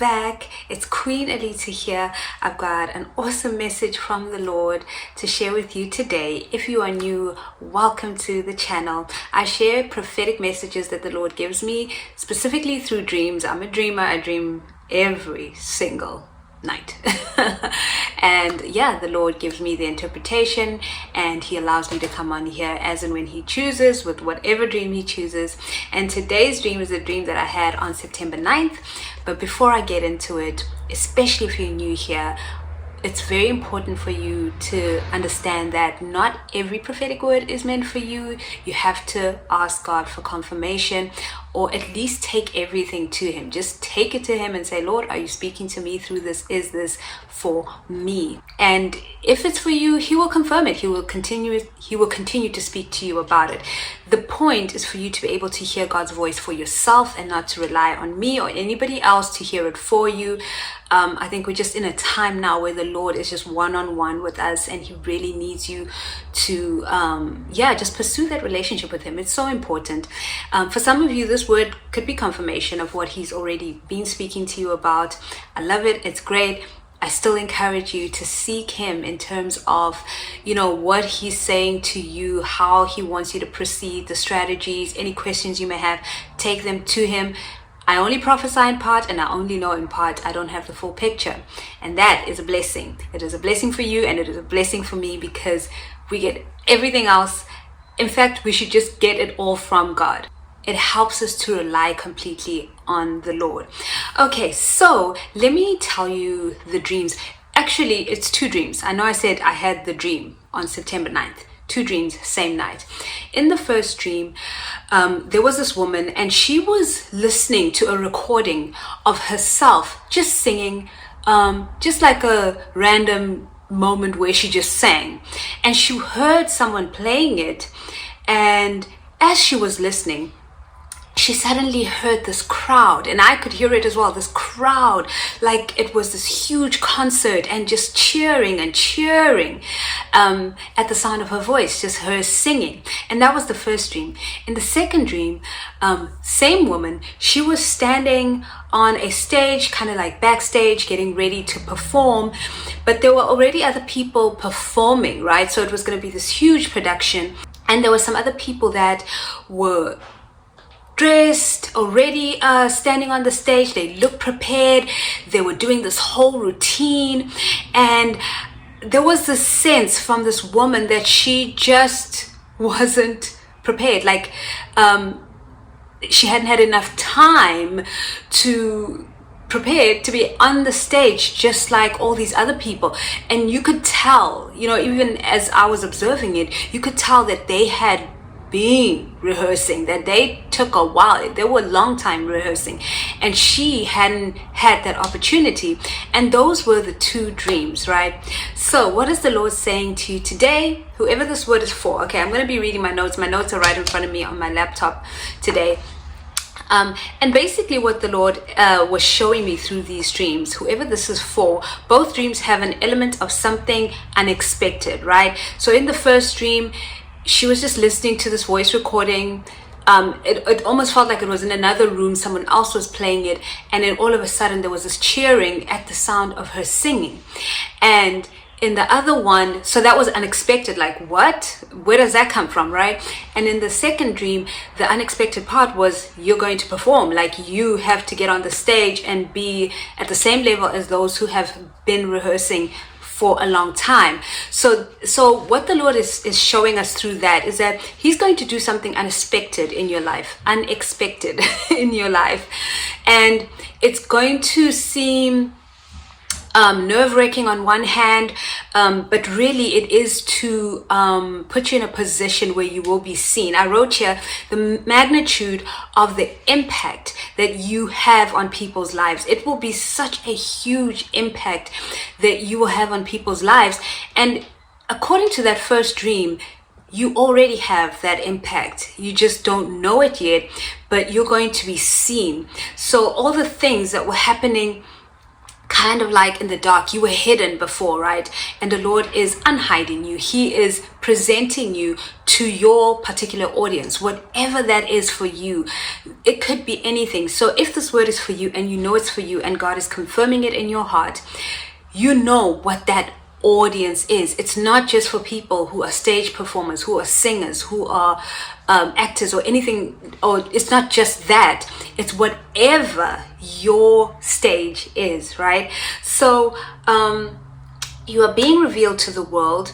back. It's Queen Alita here. I've got an awesome message from the Lord to share with you today. If you are new, welcome to the channel. I share prophetic messages that the Lord gives me, specifically through dreams. I'm a dreamer. I dream every single night. And yeah, the Lord gives me the interpretation and he allows me to come on here as and when he chooses, with whatever dream he chooses. And today's dream is a dream that I had on September 9th. But before I get into it, especially if you're new here, it's very important for you to understand that not every prophetic word is meant for you. You have to ask God for confirmation, or at least take everything to him. Just take it to him and say, Lord, are you speaking to me through this? Is this for me? And if it's for you, he will confirm it. He will continue to speak to you about it. The point is for you to be able to hear God's voice for yourself and not to rely on me or anybody else to hear it for you. I think we're just in a time now where the Lord is just one-on-one with us, and he really needs you to just pursue that relationship with him. It's so important. For some of you, this word could be confirmation of what he's already been speaking to you about. I love it. It's great. I still encourage you to seek him in terms of, what he's saying to you, how he wants you to proceed, the strategies, any questions you may have, take them to him. I only prophesy in part and I only know in part. I don't have the full picture. And that is a blessing. It is a blessing for you and it is a blessing for me, because we get everything else. In fact, we should just get it all from God. It helps us to rely completely on the Lord. Okay, so let me tell you the dreams. Actually, it's two dreams. I know I said I had the dream on September 9th. Two dreams, same night. In the first dream, there was this woman and she was listening to a recording of herself just singing, just like a random moment where she just sang. And she heard someone playing it, and as she was listening, she suddenly heard this crowd, and I could hear it as well, this crowd, like it was this huge concert, and just cheering and cheering at the sound of her voice, just her singing. And that was the first dream. In the second dream, same woman, she was standing on a stage, kind of like backstage, getting ready to perform, but there were already other people performing, right? So it was going to be this huge production, and there were some other people that were dressed already, standing on the stage. They looked prepared. They were doing this whole routine, and there was this sense from this woman that she just wasn't prepared. Like she hadn't had enough time to prepare to be on the stage just like all these other people. And you could tell, even as I was observing it, you could tell that they had been rehearsing, that they took a while. They were a long time rehearsing, and she hadn't had that opportunity. And those were the two dreams, right? So what is the Lord saying to you today, whoever this word is for? Okay, I'm going to be reading my notes. My notes are right in front of me on my laptop today. And basically what the Lord was showing me through these dreams, whoever this is for, both dreams have an element of something unexpected, right? So in the first dream, she was just listening to this voice recording. It almost felt like it was in another room. Someone else was playing it. And then all of a sudden there was this cheering at the sound of her singing. And in the other one, so that was unexpected. Like, what? Where does that come from, right? And in the second dream, the unexpected part was you're going to perform. Like, you have to get on the stage and be at the same level as those who have been rehearsing for a long time. So what the Lord is showing us through that is that he's going to do something unexpected in your life, and it's going to seem nerve-wracking on one hand, but really it is to put you in a position where you will be seen. I wrote here the magnitude of the impact that you have on people's lives. It will be such a huge impact that you will have on people's lives. And according to that first dream, you already have that impact. You just don't know it yet, but you're going to be seen. So all the things that were happening kind of like in the dark. You were hidden before, right? And the Lord is unhiding you. He is presenting you to your particular audience, whatever that is for you. It could be anything. So if this word is for you and you know it's for you and God is confirming it in your heart, you know what that audience is. It's not just for people who are stage performers, who are singers, who are actors or anything, or it's not just that. It's whatever your stage is, right? So you are being revealed to the world.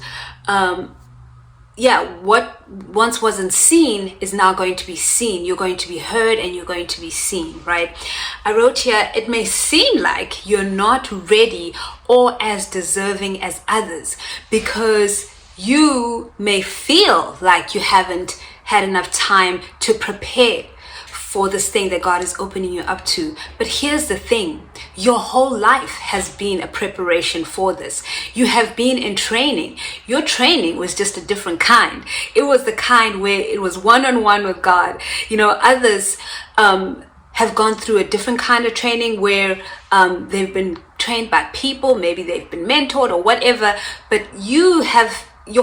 What once wasn't seen is now going to be seen. You're going to be heard and you're going to be seen, right? I wrote here, it may seem like you're not ready or as deserving as others because you may feel like you haven't had enough time to prepare for this thing that God is opening you up to. But here's the thing, your whole life has been a preparation for this. You have been in training. Your training was just a different kind. It was the kind where it was one-on-one with God. You know, others have gone through a different kind of training where they've been trained by people, maybe they've been mentored or whatever, but your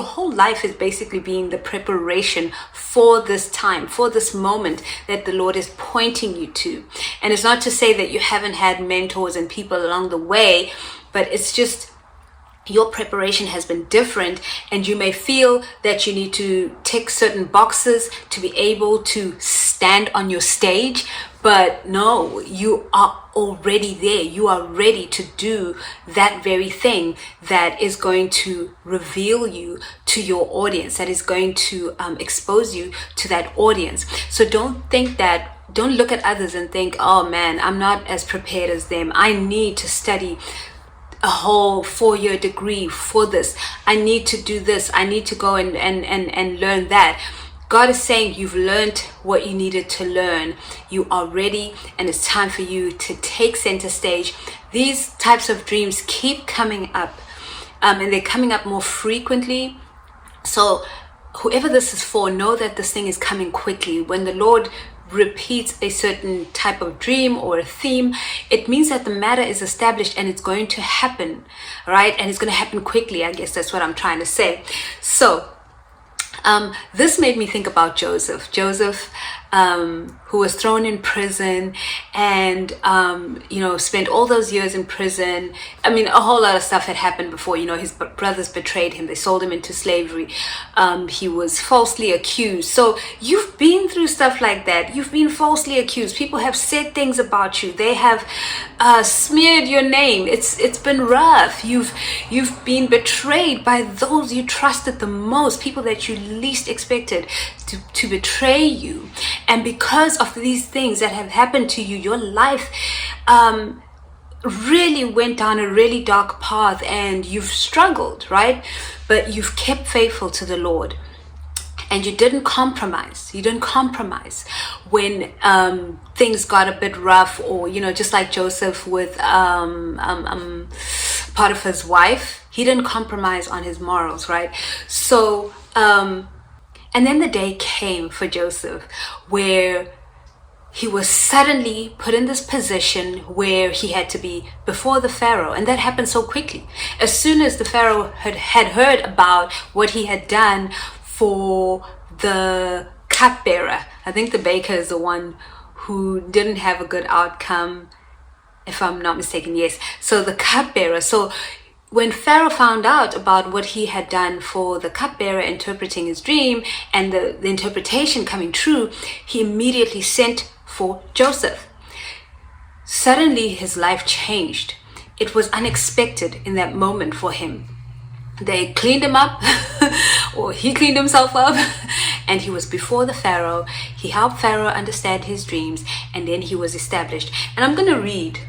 whole life is basically being the preparation for this time, for this moment that the Lord is pointing you to. And it's not to say that you haven't had mentors and people along the way, but it's just your preparation has been different, and you may feel that you need to tick certain boxes to be able to stand on your stage. But no, you are already there. You are ready to do that very thing that is going to reveal you to your audience, that is going to expose you to that audience. So don't look at others and think, oh man, I'm not as prepared as them. I need to study a whole 4-year degree for this. I need to do this. I need to go and learn that. God is saying you've learned what you needed to learn. You are ready, and it's time for you to take center stage. These types of dreams keep coming up, and they're coming up more frequently. So whoever this is for, know that this thing is coming quickly. When the Lord repeats a certain type of dream or a theme, it means that the matter is established and it's going to happen, right? And it's going to happen quickly. I guess that's what I'm trying to say. So this made me think about Joseph, who was thrown in prison and, spent all those years in prison. I mean, a whole lot of stuff had happened before. His brothers betrayed him. They sold him into slavery. He was falsely accused. So you've been through stuff like that. You've been falsely accused. People have said things about you. They have smeared your name. It's been rough. You've been betrayed by those you trusted the most, people that you least expected to betray you. And because of these things that have happened to you, your life really went down a really dark path and you've struggled, right? But you've kept faithful to the Lord. And you didn't compromise. You didn't compromise when things got a bit rough, or just like Joseph with Potiphar's wife, he didn't compromise on his morals, right? So and then the day came for Joseph where he was suddenly put in this position where he had to be before the Pharaoh. And that happened so quickly. As soon as the Pharaoh had heard about what he had done for the cupbearer, I think the baker is the one who didn't have a good outcome, if I'm not mistaken. Yes. So the cupbearer. So when Pharaoh found out about what he had done for the cupbearer interpreting his dream and the interpretation coming true, he immediately sent for Joseph. Suddenly his life changed. It was unexpected in that moment for him. They cleaned him up, or he cleaned himself up, and he was before the Pharaoh. He helped Pharaoh understand his dreams, and then he was established. And I'm going to read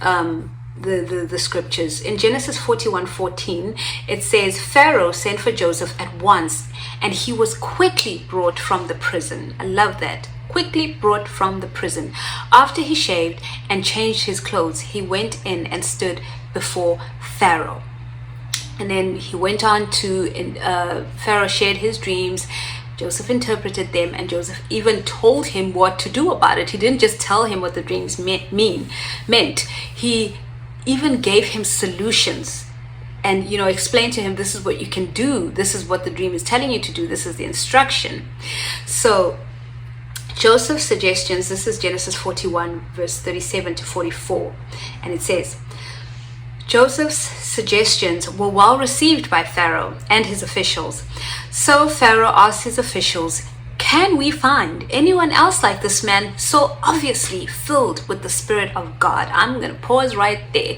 the scriptures. In Genesis 41:14, it says, Pharaoh sent for Joseph at once, and he was quickly brought from the prison. I love that. Quickly brought from the prison. After he shaved and changed his clothes, he went in and stood before Pharaoh. And then he went on to, Pharaoh shared his dreams. Joseph interpreted them, and Joseph even told him what to do about it. He didn't just tell him what the dreams meant. He even gave him solutions and, explained to him, this is what you can do. This is what the dream is telling you to do. This is the instruction. So Joseph's suggestions, this is Genesis 41, verse 37 to 44. And it says, Joseph's suggestions were well received by Pharaoh and his officials. So Pharaoh asked his officials, can we find anyone else like this man, so obviously filled with the Spirit of God? I'm going to pause right there.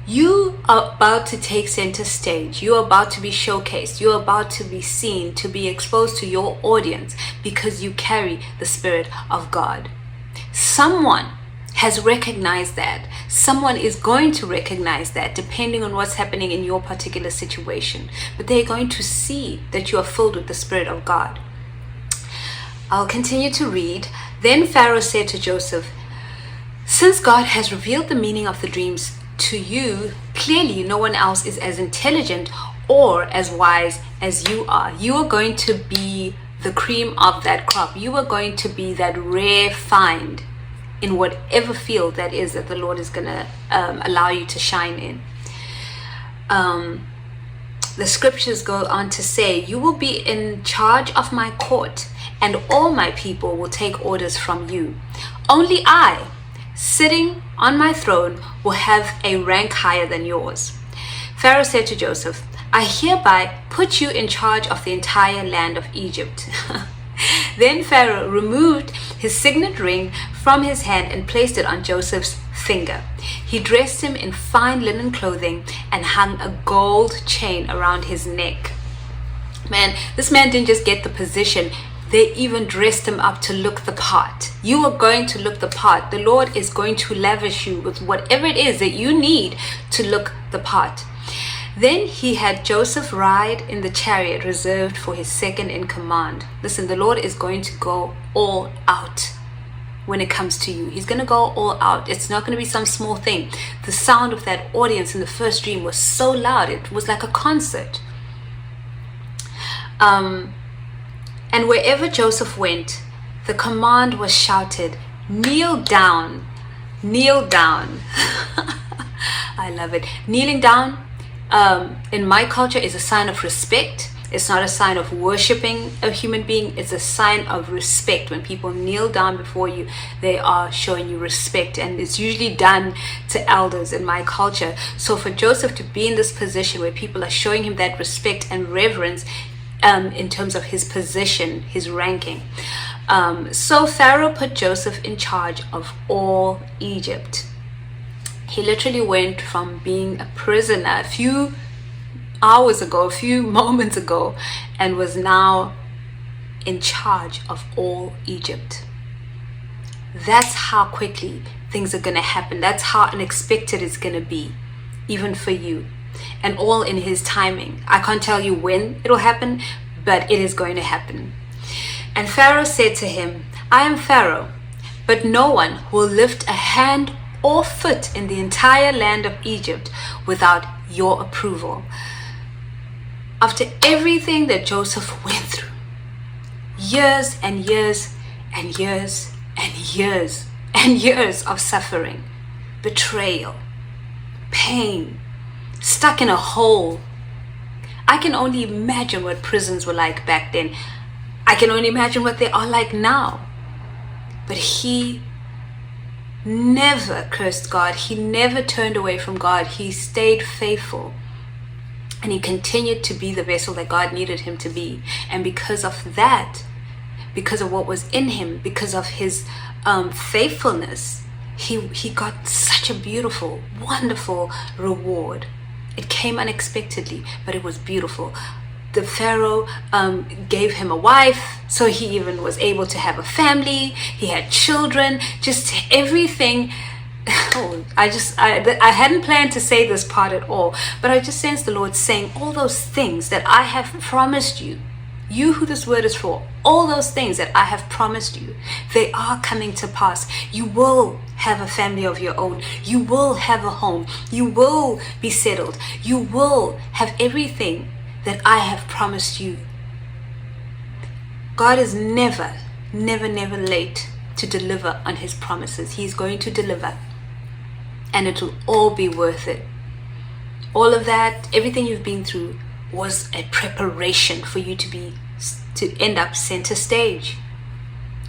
You are about to take center stage. You are about to be showcased. You are about to be seen, to be exposed to your audience because you carry the Spirit of God. Someone has recognized that. Someone is going to recognize that depending on what's happening in your particular situation. But they're going to see that you are filled with the Spirit of God. I'll continue to read. Then Pharaoh said to Joseph, since God has revealed the meaning of the dreams to you, clearly no one else is as intelligent or as wise as you are. You are going to be the cream of that crop. You are going to be that rare find in whatever field that is that the Lord is going to allow you to shine in. The scriptures go on to say, you will be in charge of my court, and all my people will take orders from you. Only I, sitting on my throne, will have a rank higher than yours. Pharaoh said to Joseph, I hereby put you in charge of the entire land of Egypt. Then Pharaoh removed his signet ring from his hand and placed it on Joseph's finger. He dressed him in fine linen clothing and hung a gold chain around his neck. Man, this man didn't just get the position. They even dressed him up to look the part. You are going to look the part. The Lord is going to lavish you with whatever it is that you need to look the part. Then he had Joseph ride in the chariot reserved for his second in command. Listen, the Lord is going to go all out when it comes to you. He's going to go all out. It's not going to be some small thing. The sound of that audience in the first dream was so loud. It was like a concert. And wherever Joseph went, the command was shouted, kneel down, kneel down. I love it. Kneeling down in my culture is a sign of respect. It's not a sign of worshiping a human being. It's a sign of respect. When people kneel down before you, they are showing you respect. And it's usually done to elders in my culture. So for Joseph to be in this position where people are showing him that respect and reverence in terms of his position, his ranking. So Pharaoh put Joseph in charge of all Egypt. He literally went from being a prisoner a few hours ago, a few moments ago, and was now in charge of all Egypt. That's how quickly things are going to happen. That's how unexpected it's going to be, even for you. And all in his timing. I can't tell you when it'll happen, but it is going to happen. And Pharaoh said to him, I am Pharaoh, but no one will lift a hand or foot in the entire land of Egypt without your approval. After everything that Joseph went through, years and years and years and years and years of suffering, betrayal, pain, stuck in a hole. I can only imagine what prisons were like back then. I can only imagine what they are like now. But he never cursed God. He never turned away from God. He stayed faithful. And he continued to be the vessel that God needed him to be. And because of that, because of what was in him, because of his faithfulness, he got such a beautiful, wonderful reward. It came unexpectedly, but it was beautiful. The Pharaoh gave him a wife, so he even was able to have a family. He had children, just everything. Oh, I hadn't planned to say this part at all, but I just sensed the Lord saying all those things that I have promised you. You who this word is for, all those things that I have promised you, they are coming to pass. You will have a family of your own. You will have a home. You will be settled. You will have everything that I have promised you. God is never, never, never late to deliver on his promises. He's going to deliver. and it will all be worth it. All of that, everything you've been through, was a preparation for you to end up center stage,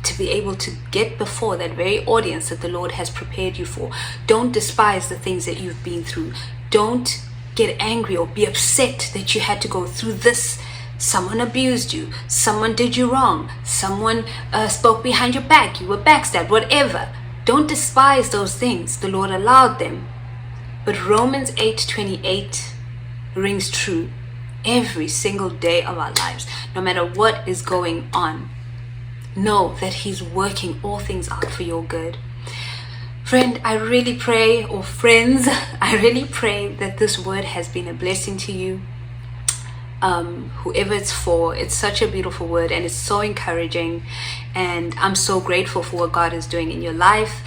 to be able to get before that very audience that the Lord has prepared you for. Don't despise the things that you've been through. Don't get angry or be upset that you had to go through this. Someone abused you, someone did you wrong, someone spoke behind your back, you were backstabbed, whatever. Don't despise those things. The Lord allowed them. But Romans 8:28 rings true every single day of our lives. No matter what is going on, know that He's working all things out for your good. Friend, I really pray, or friends, I really pray that this word has been a blessing to you. Whoever it's for, it's such a beautiful word and it's so encouraging, and I'm so grateful for what God is doing in your life.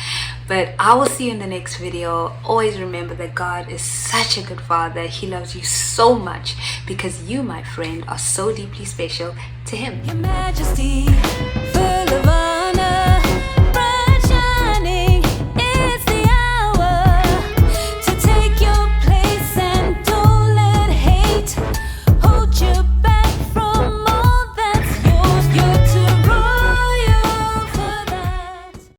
But I will see you in the next video. Always remember that God is such a good Father. He loves you so much because you, my friend, are so deeply special to Him. Your Majesty, full of